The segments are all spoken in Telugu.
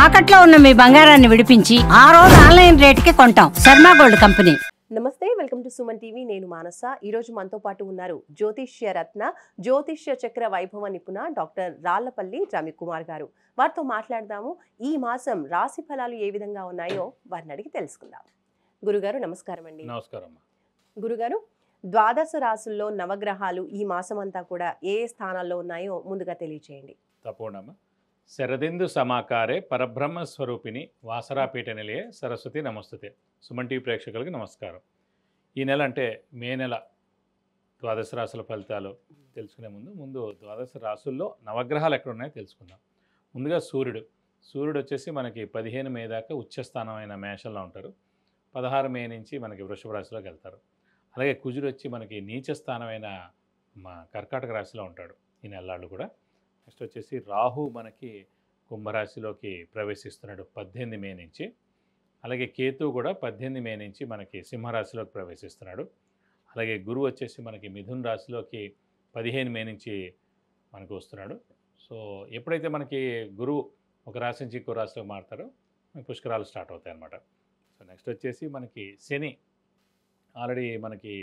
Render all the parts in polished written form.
తాకట్లో ఉన్న మీ బంగారాన్ని విడిపించి ఆ రోజు ఆన్లైన్ రేటుకి కొంటాం. Sharma gold company. నమస్తే, వెల్కమ్ టు సుమన్ టీవీ. నేను మానస. ఈరోజు మనతో పాటు ఉన్నారు జ్యోతిష్య రత్న, జ్యోతిష్య చక్ర వైభవ నిపుణ డాక్టర్ రాళ్లపల్లి రవికుమార్ గారు. వారితో మాట్లాడదాము. ఈ మాసం రాశి ఫలాలు ఏ విధంగా ఉన్నాయో వారిని అడిగి తెలుసుకుందాం. గురుగారు నమస్కారం అండి. నమస్కారం. గురుగారు, ద్వాదశ రాశుల్లో నవగ్రహాలు ఈ మాసం అంతా కూడా ఏ స్థానాల్లో ఉన్నాయో ముందుగా తెలియచేయండి. తపోనమ్మ. శరదిందు సమాకారే పరబ్రహ్మ స్వరూపిణి వాసరాపీఠ నిలయే సరస్వతి నమస్తుతే. సుమన్ టీవీ ప్రేక్షకులకి నమస్కారం. ఈ నెల అంటే మే నెల ద్వాదశ రాశుల ఫలితాలు తెలుసుకునే ముందు ద్వాదశ రాశుల్లో నవగ్రహాలు ఎక్కడ ఉన్నాయో తెలుసుకుందాం. ముందుగా సూర్యుడు వచ్చేసి మనకి 15 మే దాకా ఉచ్చస్థానమైన మేషంలో ఉంటారు. 16 మే నుంచి మనకి వృషభ రాశిలోకి వెళ్తారు. అలాగే కుజుడు వచ్చి మనకి నీచ స్థానమైన కర్కాటక రాశిలో ఉంటాడు ఈ నెలలు కూడా. నెక్స్ట్ వచ్చేసి రాహు మనకి కుంభరాశిలోకి ప్రవేశిస్తున్నాడు 18 మే నుంచి. అలాగే కేతు కూడా 18 మే నుంచి మనకి సింహరాశిలోకి ప్రవేశిస్తున్నాడు. అలాగే గురువు వచ్చేసి మనకి మిథున్ రాశిలోకి 15 మే నుంచి మనకు వస్తున్నాడు. సో ఎప్పుడైతే మనకి గురువు ఒక రాశి నుంచి ఇంకో రాశిలోకి మారుతారో పుష్కరాలు స్టార్ట్ అవుతాయి అన్నమాట. సో నెక్స్ట్ వచ్చేసి మనకి శని ఆల్రెడీ మనకి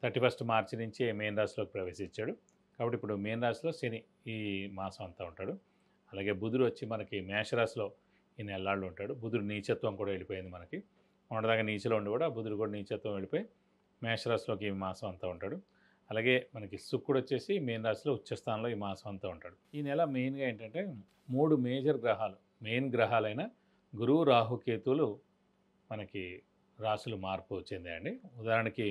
31 మార్చి నుంచి మేన్ రాశిలోకి ప్రవేశించాడు. కాబట్టి ఇప్పుడు మేన్ రాశిలో శని ఈ మాసం అంతా ఉంటాడు. అలాగే బుధుడు వచ్చి మనకి మేషరాశిలో ఈ నెలలాళ్ళు ఉంటాడు. బుధుడు నీచత్వం కూడా వెళ్ళిపోయింది మనకి. మొన్నదాకా నీచలో ఉండి కూడా బుధుడు కూడా నీచత్వం వెళ్ళిపోయి మేషరాశిలోకి ఈ మాసం అంతా ఉంటాడు. అలాగే మనకి శుక్రుడు వచ్చేసి మేన్ రాశిలో ఉచ్చస్థానంలో ఈ మాసం అంతా ఉంటాడు. ఈ నెల మెయిన్గా ఏంటంటే 3 మేజర్ గ్రహాలు, మెయిన్ గ్రహాలైన గురువు, రాహు, కేతువులు మనకి రాశులు మార్పు చెందాయండి. ఉదాహరణకి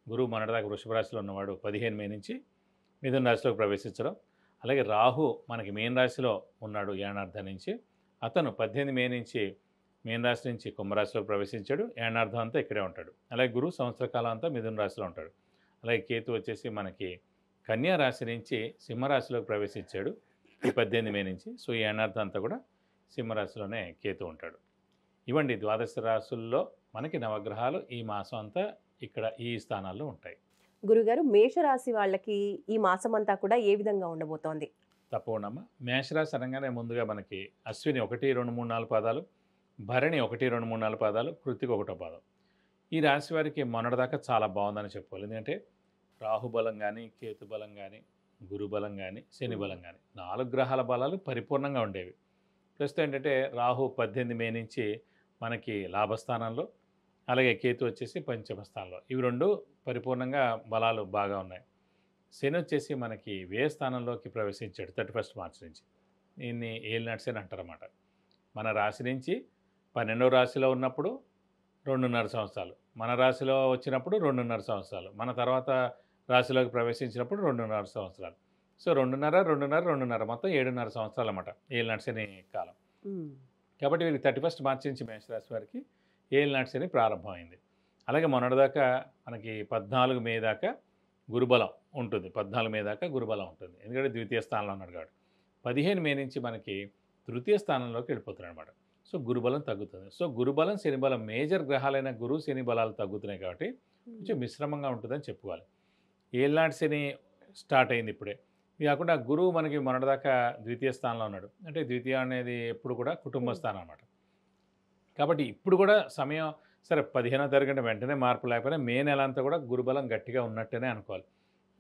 గురువు మొన్నటిదాకా వృషభ రాశిలో ఉన్నవాడు 15 మే నుంచి మిథున రాశిలోకి ప్రవేశించడం. అలాగే రాహు మనకి మేన్ రాశిలో ఉన్నాడు ఏనార్థం నుంచి. అతను 18 మే నుంచి మేన్ రాశి నుంచి కుంభరాశిలోకి ప్రవేశించాడు. ఏనార్థం అంతా ఇక్కడే ఉంటాడు. అలాగే గురువు సంవత్సర కాలం అంతా మిథున రాశిలో ఉంటాడు. అలాగే కేతు వచ్చేసి మనకి కన్యా రాశి నుంచి సింహరాశిలోకి ప్రవేశించాడు ఈ 18 మే నుంచి. సో ఈ ఏనార్థం అంతా కూడా సింహరాశిలోనే కేతు ఉంటాడు. ఇవ్వండి ద్వాదశ రాశుల్లో మనకి నవగ్రహాలు ఈ మాసం అంతా ఇక్కడ ఈ స్థానాల్లో ఉంటాయి. గురుగారు, మేషరాశి వాళ్ళకి ఈ మాసం అంతా కూడా ఏ విధంగా ఉండబోతోంది? తప్పకుండా. మేషరాశి అనగానే ముందుగా మనకి అశ్విని 1, 2, 3, 4 పాదాలు, భరణి 1, 2, 3, 4 పాదాలు, కృత్తిక 1వ పాదం. ఈ రాశి వారికి మొన్నటిదాకా చాలా బాగుందని చెప్పుకోవాలి. ఎందుకంటే రాహుబలం కానీ, కేతుబలం కానీ, గురుబలం కానీ, శని బలం కానీ 4 గ్రహాల బలాలు పరిపూర్ణంగా ఉండేవి. ప్రస్తుతం ఏంటంటే రాహు 18 మే నుంచి మనకి లాభస్థానంలో, అలాగే కేతు వచ్చేసి పంచమ స్థానంలో. ఇవి 2 పరిపూర్ణంగా బలాలు బాగా ఉన్నాయి. శని వచ్చేసి మనకి వ్యయ స్థానంలోకి ప్రవేశించాడు 31 మార్చి నుంచి. దీన్ని ఏలినాటి శని అంటారన్నమాట. మన రాశి నుంచి 12వ రాశిలో ఉన్నప్పుడు 2.5 సంవత్సరాలు, మన రాశిలో వచ్చినప్పుడు 2.5 సంవత్సరాలు, మన తర్వాత రాశిలోకి ప్రవేశించినప్పుడు 2.5 సంవత్సరాలు. సో 2.5 మొత్తం 7.5 సంవత్సరాలు అన్నమాట ఏలినాటి శని కాలం. కాబట్టి వీళ్ళకి 31 మార్చి నుంచి మేషరాశి వారికి ఏలినాటి శని ప్రారంభమైంది. అలాగే మొన్నటిదాకా మనకి 14 మే దాకా గురుబలం ఉంటుంది. 14 మే దాకా గురుబలం ఉంటుంది. ఎందుకంటే ద్వితీయ స్థానంలో ఉన్నాడు కాబట్టి. 15 మే నుంచి మనకి తృతీయ స్థానంలోకి వెళ్ళిపోతున్నాడు అనమాట. సో గురుబలం తగ్గుతుంది. సో గురుబలం, శని బలం మేజర్ గ్రహాలైన గురు, శని బలాలు తగ్గుతున్నాయి కాబట్టి కొంచెం మిశ్రమంగా ఉంటుందని చెప్పుకోవాలి. ఏలినాటి శని స్టార్ట్ అయింది ఇప్పుడే. ఇది కాకుండా గురువు మనకి మొన్నటిదాకా ద్వితీయ స్థానంలో ఉన్నాడు. అంటే ద్వితీయ అనేది ఎప్పుడు కూడా కుటుంబ స్థానం అన్నమాట. కాబట్టి ఇప్పుడు కూడా సమయం సరే 15వ తారీఖు వెంటనే మార్పు లేకపోయినా మే నెల అంతా కూడా గురుబలం గట్టిగా ఉన్నట్టేనే అనుకోవాలి.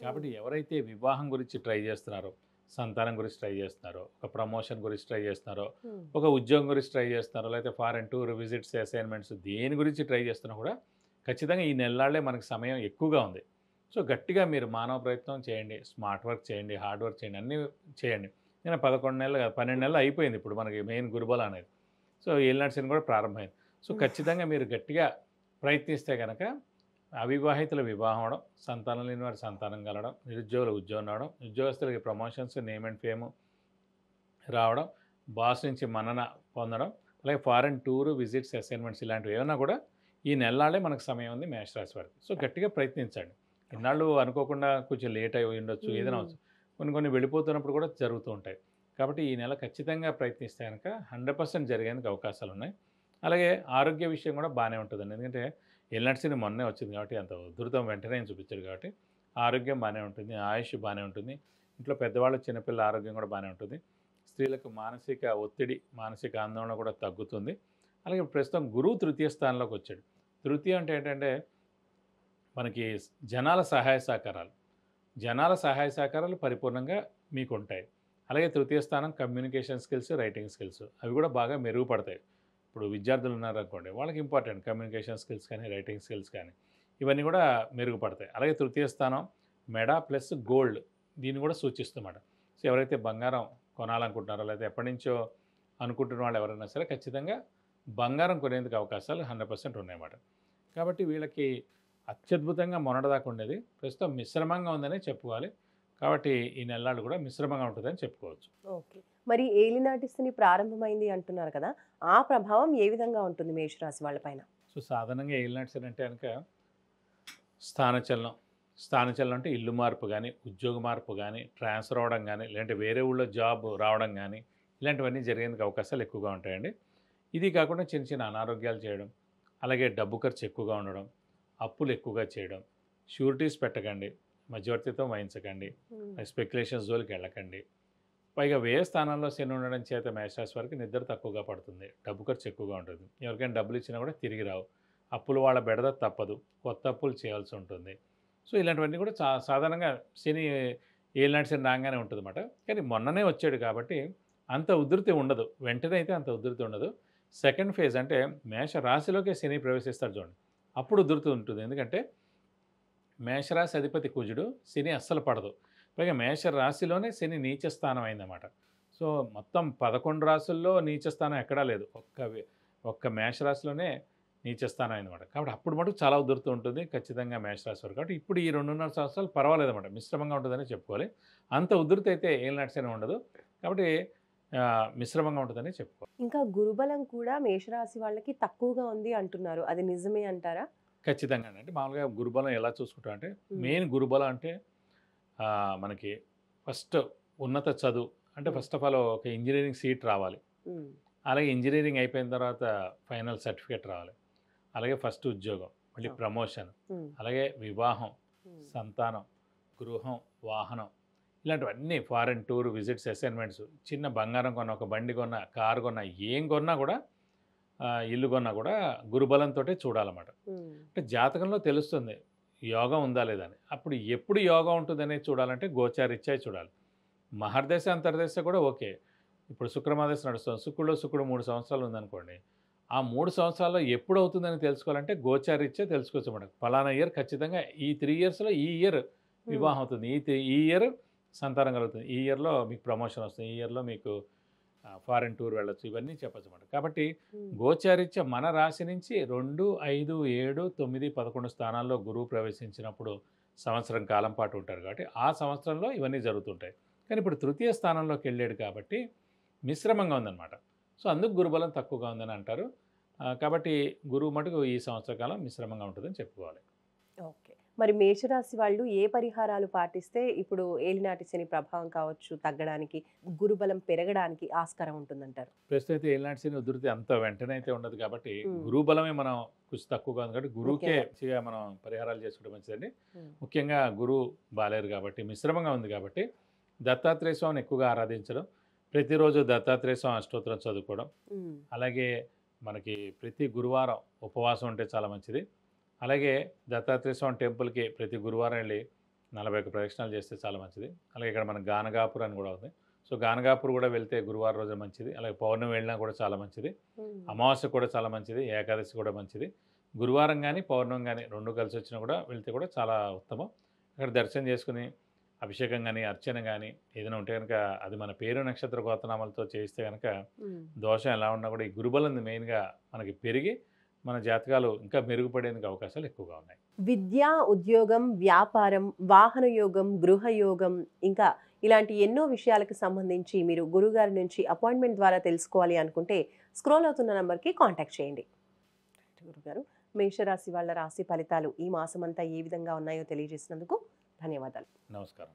కాబట్టి ఎవరైతే వివాహం గురించి ట్రై చేస్తున్నారో, సంతానం గురించి ట్రై చేస్తున్నారో, ఒక ప్రమోషన్ గురించి ట్రై చేస్తున్నారో, ఒక ఉద్యోగం గురించి ట్రై చేస్తున్నారో, లేకపోతే ఫారెన్ టూర్, విజిట్స్, అసైన్మెంట్స్ దేని గురించి ట్రై చేస్తున్నా కూడా ఖచ్చితంగా ఈ నెలలాళ్లే మనకి సమయం ఎక్కువగా ఉంది. సో గట్టిగా మీరు మానవ ప్రయత్నం చేయండి, స్మార్ట్ వర్క్ చేయండి, హార్డ్ వర్క్ చేయండి, అన్నీ చేయండి. నేను 11 నెలలు కాదు 12 నెలలు అయిపోయింది ఇప్పుడు మనకి మెయిన్ గురుబలం అనేది. సో ఏలినాటి శని కూడా ప్రారంభమైంది. సో ఖచ్చితంగా మీరు గట్టిగా ప్రయత్నిస్తే కనుక అవివాహితుల వివాహం అవడం, సంతానం లేని వారి సంతానం కలగడం, నిరుద్యోగుల ఉద్యోగం రావడం, ఉద్యోగస్తులకి ప్రమోషన్స్, నేమ్ అండ్ ఫేమ్ రావడం, బాస్ నుంచి మన్నన పొందడం, అలాగే ఫారెన్ టూరు, విజిట్స్, అసైన్మెంట్స్ ఇలాంటివి ఏమైనా కూడా ఈ నెలలాడే మనకు సమయం ఉంది మేషరాశి వారికి. సో గట్టిగా ప్రయత్నించండి. ఇన్నాళ్ళు అనుకోకుండా కొంచెం లేట్ అయి ఉండొచ్చు, ఏదైనా అవచ్చు, కొన్ని వెళ్ళిపోతున్నప్పుడు కూడా జరుగుతూ ఉంటాయి. కాబట్టి ఈ నెల ఖచ్చితంగా ప్రయత్నిస్తే కనుక 100% జరిగేందుకు అవకాశాలు ఉన్నాయి. అలాగే ఆరోగ్య విషయం కూడా బాగానే ఉంటుందండి. ఎందుకంటే ఏలినాటి శని మొన్నే వచ్చింది కాబట్టి అంత ఉధృతం వెంటనే చూపించాడు కాబట్టి ఆరోగ్యం బాగానే ఉంటుంది, ఆయుష్ బాగానే ఉంటుంది, ఇంట్లో పెద్దవాళ్ళు చిన్నపిల్లల ఆరోగ్యం కూడా బాగానే ఉంటుంది. స్త్రీలకు మానసిక ఒత్తిడి, మానసిక ఆందోళన కూడా తగ్గుతుంది. అలాగే ప్రస్తుతం గురువు తృతీయ స్థానంలోకి వచ్చాడు. తృతీయ అంటే ఏంటంటే మనకి జనాల సహాయ సహకారాలు. జనాల సహాయ సహకారాలు పరిపూర్ణంగా మీకు ఉంటాయి. అలాగే తృతీయ స్థానం కమ్యూనికేషన్ స్కిల్స్, రైటింగ్ స్కిల్స్ అవి కూడా బాగా మెరుగుపడతాయి. ఇప్పుడు విద్యార్థులు ఉన్నారనుకోండి, వాళ్ళకి ఇంపార్టెంట్ కమ్యూనికేషన్ స్కిల్స్ కానీ, రైటింగ్ స్కిల్స్ కానీ ఇవన్నీ కూడా మెరుగుపడతాయి. అలాగే తృతీయ స్థానం మెడ ప్లస్ గోల్డ్ దీన్ని కూడా సూచిస్తుందన్నమాట. సో ఎవరైతే బంగారం కొనాలనుకుంటున్నారో లేదా ఎప్పటి నుంచో అనుకుంటున్న వాళ్ళు ఎవరైనా సరే ఖచ్చితంగా బంగారం కొనేందుకు అవకాశాలు 100% ఉన్నాయన్నమాట. కాబట్టి వీళ్ళకి అత్యద్భుతంగా మొన్నటిదాకా ఉండేది ప్రస్తుతం మిశ్రమంగా ఉందనే చెప్పుకోవాలి. కాబట్టి ఈ నెలలు కూడా మిశ్రమంగా ఉంటుందని చెప్పుకోవచ్చు. ఓకే. మరి ఏలినాటి శని ప్రారంభమైంది అంటున్నారు కదా, ఆ ప్రభావం ఏ విధంగా ఉంటుంది మేషరాశి వాళ్ళపైన? సో సాధారణంగా ఏలినాటి శని అంటే కనుక స్థానచలనం. స్థానచలనం అంటే ఇల్లు మార్పు కానీ, ఉద్యోగ మార్పు కానీ, ట్రాన్స్ఫర్ అవ్వడం కానీ, లేదంటే వేరే ఊళ్ళో జాబ్ రావడం కానీ ఇలాంటివన్నీ జరిగేందుకు అవకాశాలు ఎక్కువగా ఉంటాయండి. ఇది కాకుండా చిన్న చిన్న అనారోగ్యాలు చేయడం, అలాగే డబ్బు ఖర్చు ఎక్కువగా ఉండడం, అప్పులు ఎక్కువగా చేయడం, షూరిటీస్ పెట్టకండి, మధ్యవర్తిత్వం వహించకండి, స్పెక్యులేషన్స్ జోలికి వెళ్ళకండి. పైగా వ్యయ స్థానంలో శని ఉండడం చేత మేషరాశి వారికి నిద్ర తక్కువగా పడుతుంది, డబ్బు ఖర్చు ఎక్కువగా ఉంటుంది. ఎవరికైనా డబ్బులు ఇచ్చినా కూడా తిరిగి రావు, అప్పులు వాళ్ళ బెడద తప్పదు, కొత్త అప్పులు చేయాల్సి ఉంటుంది. సో ఇలాంటివన్నీ కూడా సాధారణంగా శని ఏలినాటి శని రాగానే ఉంటుంది అన్నమాట. కానీ మొన్ననే వచ్చాడు కాబట్టి అంత ఉధృతి ఉండదు, వెంటనే అయితే అంత ఉధృతి ఉండదు. సెకండ్ ఫేజ్ అంటే మేష రాశిలోకే శని ప్రవేశిస్తాడు చూడండి, అప్పుడు ఉధృతి ఉంటుంది. ఎందుకంటే మేషరాశి అధిపతి కుజుడు, శని అస్సలు పడదు. పైగా మేష రాశిలోనే శని నీచ స్థానం అయిందన్నమాట. సో మొత్తం 11 రాశుల్లో నీచ స్థానం ఎక్కడా లేదు, ఒక్క మేషరాశిలోనే నీచ స్థానం అయిందన్నమాట. కాబట్టి అప్పుడు మటుకు చాలా ఉధృతి ఉంటుంది ఖచ్చితంగా మేషరాశి వారు. కాబట్టి ఇప్పుడు ఈ 2.5 సంవత్సరాలు పర్వాలేదన్నమాట, మిశ్రమంగా ఉంటుందని చెప్పుకోవాలి. అంత ఉధృతి అయితే ఏలినాటి శని ఉండదు, కాబట్టి మిశ్రమంగా ఉంటుందని చెప్పుకోవాలి. ఇంకా గురుబలం కూడా మేషరాశి వాళ్ళకి తక్కువగా ఉంది అంటున్నారు, అది నిజమే అంటారా? ఖచ్చితంగా అంటే మామూలుగా గురుబలం ఎలా చూసుకుంటాం అంటే మెయిన్ గురుబలం అంటే మనకి ఫస్ట్ ఉన్నత చదువు అంటే ఫస్ట్ ఆఫ్ ఆల్ ఒక ఇంజనీరింగ్ సీట్ రావాలి, అలాగే ఇంజనీరింగ్ అయిపోయిన తర్వాత ఫైనల్ సర్టిఫికేట్ రావాలి, అలాగే ఫస్ట్ ఉద్యోగం, మళ్ళీ ప్రమోషన్, అలాగే వివాహం, సంతానం, గృహం, వాహనం, ఇలాంటివన్నీ ఫారెన్ టూర్ విజిట్స్, అసైన్మెంట్స్, చిన్న బంగారం కొన్నా, ఒక బండి కొన్నా, కారు కొన్నా, ఏం కొన్నా కూడా, ఇల్లు కొన్నా కూడా గురుబలంతో చూడాలన్నమాట. అంటే జాతకంలో తెలుస్తుంది యోగం ఉందా లేదా అని. అప్పుడు ఎప్పుడు యోగం ఉంటుందనేది చూడాలంటే గోచారీత్యా చూడాలి. మహర్దశ అంతర్దశ కూడా ఓకే. ఇప్పుడు శుక్రమాదశ నడుస్తుంది, శుక్రుడు 3 సంవత్సరాలు ఉందనుకోండి, ఆ 3 సంవత్సరాల్లో ఎప్పుడు అవుతుందని తెలుసుకోవాలంటే గోచారీత్యా తెలుసుకోవచ్చు అన్నమాట. ఫలానా ఇయర్ ఖచ్చితంగా ఈ 3 ఇయర్స్లో ఈ ఇయర్ వివాహం అవుతుంది, ఈ ఇయర్ సంతానం కలుగుతుంది, ఈ ఇయర్లో మీకు ప్రమోషన్ వస్తుంది, ఈ ఇయర్లో మీకు ఫారెన్ టూర్ వెళ్ళొచ్చు, ఇవన్నీ చెప్పచ్చు అన్నమాట. కాబట్టి గోచారీత్య మన రాశి నుంచి 2, 5, 7, 9, 11 స్థానాల్లో గురువు ప్రవేశించినప్పుడు సంవత్సరం కాలం పాటు ఉంటారు. కాబట్టి ఆ సంవత్సరంలో ఇవన్నీ జరుగుతుంటాయి. కానీ ఇప్పుడు తృతీయ స్థానంలోకి వెళ్ళాడు కాబట్టి మిశ్రమంగా ఉందన్నమాట. సో అందుకు గురుబలం తక్కువగా ఉందని అంటారు. కాబట్టి గురువు మటుకు ఈ సంవత్సర కాలం మిశ్రమంగా ఉంటుందని చెప్పుకోవాలి. ఓకే. మరి మేషరాశి వాళ్ళు ఏ పరిహారాలు పాటిస్తే ఇప్పుడు ఏలినాటి శని ప్రభావం కావచ్చు తగ్గడానికి, గురుబలం పెరగడానికి ఆస్కారం ఉంటుందంటారు? ప్రస్తుతం అయితే ఏలినాటి శని ఉధృతి అంత వెంటనే అయితే ఉండదు కాబట్టి గురుబలమే మనం కొంచెం తక్కువగా ఉంది కాబట్టి గురువుకే మనం పరిహారాలు చేసుకుంటే మంచిదండి. ముఖ్యంగా గురువు బాలేరు కాబట్టి మిశ్రమంగా ఉంది కాబట్టి దత్తాత్రేయ స్వామిని ఎక్కువగా ఆరాధించడం, ప్రతిరోజు దత్తాత్రేయ స్వామి అష్టోత్తరం చదువుకోవడం, అలాగే మనకి ప్రతి గురువారం ఉపవాసం ఉంటే చాలా మంచిది. అలాగే దత్తాత్రేయ స్వామి టెంపుల్కి ప్రతి గురువారం వెళ్ళి 41 ప్రదక్షిణాలు చేస్తే చాలా మంచిది. అలాగే ఇక్కడ మన గానగాపూర్ అని కూడా ఉంది, సో గానగాపూర్ కూడా వెళ్తే గురువారం రోజు మంచిది. అలాగే పౌర్ణమి వెళ్ళినా కూడా చాలా మంచిది, అమావాస్య కూడా చాలా మంచిది, ఏకాదశి కూడా మంచిది. గురువారం కానీ పౌర్ణమి కానీ 2 కలిసి వచ్చినా కూడా వెళ్తే కూడా చాలా ఉత్తమం. అక్కడ దర్శనం చేసుకుని అభిషేకం కానీ అర్చన కానీ ఏదైనా ఉంటే కనుక అది మన పేరు నక్షత్ర గోత్రనామాలతో చేస్తే కనుక దోషం ఎలా ఉన్నా కూడా ఈ గురుబలం మెయిన్గా మనకి పెరిగి మన జాతకాలు ఇంకా మెరుగుపడేందుకు అవకాశాలు ఎక్కువగా ఉన్నాయి. విద్య, ఉద్యోగం, వ్యాపారం, వాహన యోగం, గృహ యోగం, ఇంకా ఇలాంటి ఎన్నో విషయాలకు సంబంధించి మీరు గురుగారి నుంచి అపాయింట్మెంట్ ద్వారా తెలుసుకోవాలి అనుకుంటే స్క్రోల్ అవుతున్న నంబర్కి కాంటాక్ట్ చేయండి. గురుగారు, మేషరాశి వాళ్ళ రాశి ఫలితాలు ఈ మాసమంతా ఏ విధంగా ఉన్నాయో తెలియజేసినందుకు ధన్యవాదాలు. నమస్కారం.